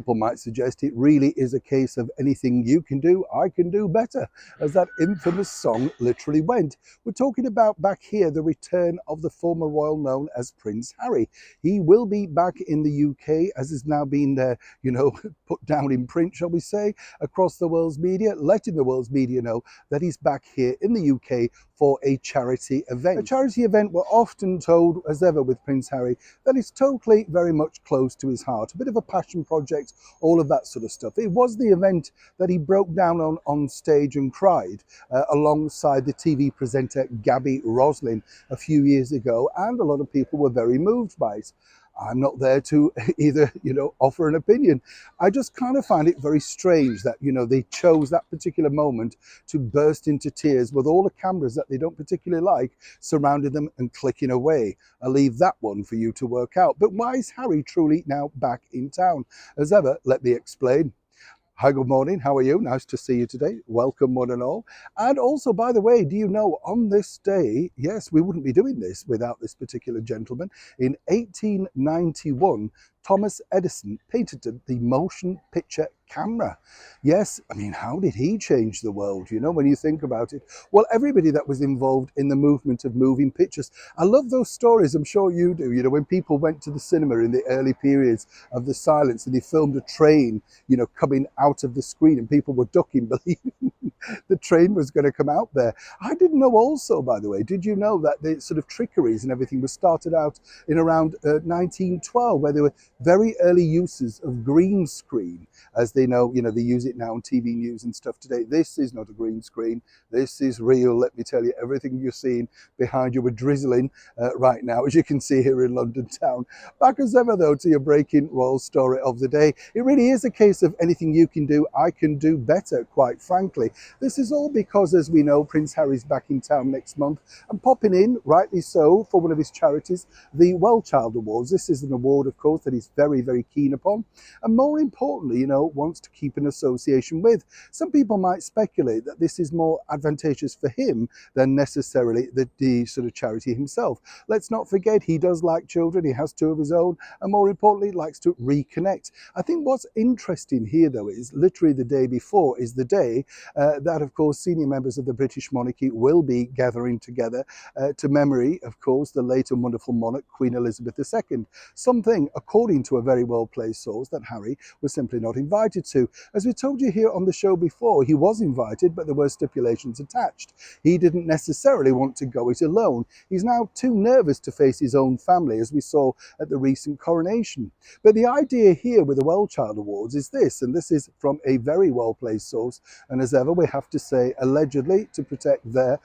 people might suggest it really is a case of anything you can do, I can do better, as that infamous song literally went. We're talking about back here the return of the former royal known as Prince Harry. He will be back in the UK, as has now been put down in print, shall we say, across the world's media, letting the world's media know that he's back here in the UK for a charity event. A charity event we're often told, as ever with Prince Harry, that is totally very much close to his heart, a bit of a passion project, all of that sort of stuff. It was the event that he broke down on stage and cried alongside the TV presenter Gabby Roslin a few years ago, and a lot of people were very moved by it. I'm not there to either, offer an opinion. I just kind of find it very strange that, they chose that particular moment to burst into tears with all the cameras that they don't particularly like surrounding them and clicking away. I'll leave that one for you to work out. But why is Harry truly now back in town? As ever, let me explain. Hi, good morning. How are you? Nice to see you today. Welcome, one and all. And also, by the way, do you know on this day, yes, we wouldn't be doing this without this particular gentleman. In 1891, Thomas Edison patented the motion picture camera. Yes, I mean, how did he change the world, when you think about it? Well, everybody that was involved in the movement of moving pictures. I love those stories, I'm sure you do, when people went to the cinema in the early periods of the silence and they filmed a train, coming out of the screen and people were ducking, believing the train was going to come out there. I didn't know also, by the way, did you know that the sort of trickeries and everything was started out in around 1912, where there were very early uses of green screen, as they know, they use it now on TV news and stuff today. This is not a green screen. This is real. Let me tell you, everything you're seeing behind you, we're drizzling right now, as you can see here in London town. Back as ever, though, to your breaking royal story of the day. It really is a case of anything you can do, I can do better, quite frankly. This is all because, as we know, Prince Harry's back in town next month and popping in, rightly so, for one of his charities, the Wellchild Awards. This is an award, of course, that he's very, very keen upon, and more importantly, wants to keep an association with. Some people might speculate that this is more advantageous for him than necessarily the sort of charity himself. Let's not forget, he does like children, he has two of his own, and more importantly, likes to reconnect. I think what's interesting here, though, is literally the day before is the day that, of course, senior members of the British monarchy will be gathering together to memory, of course, the late and wonderful monarch, Queen Elizabeth II. Something, according to a very well-placed source, that Harry was simply not invited to. As we told you here on the show before, he was invited, but there were stipulations attached. He didn't necessarily want to go it alone. He's now too nervous to face his own family, as we saw at the recent coronation. But the idea here with the Wellchild Awards is this, and this is from a very well-placed source, and as ever, we have to say allegedly to protect their,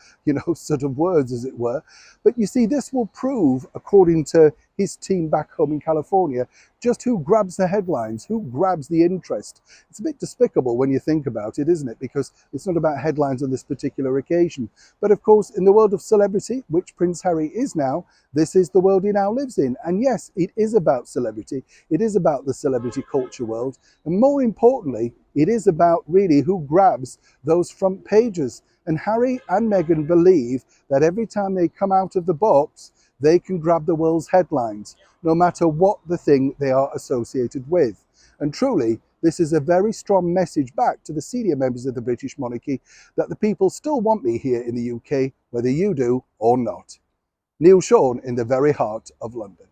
sort of words, as it were. But you see, this will prove, according to his team back home in California, just who grabs the headlines, who grabs the interest. It's a bit despicable when you think about it, isn't it? Because it's not about headlines on this particular occasion. But of course, in the world of celebrity, which Prince Harry is now, this is the world he now lives in. And yes, it is about celebrity. It is about the celebrity culture world. And more importantly, it is about really who grabs those front pages. And Harry and Meghan believe that every time they come out of the box, they can grab the world's headlines, no matter what the thing they are associated with. And truly, this is a very strong message back to the senior members of the British monarchy that the people still want me here in the UK, whether you do or not. Neil Sean in the very heart of London.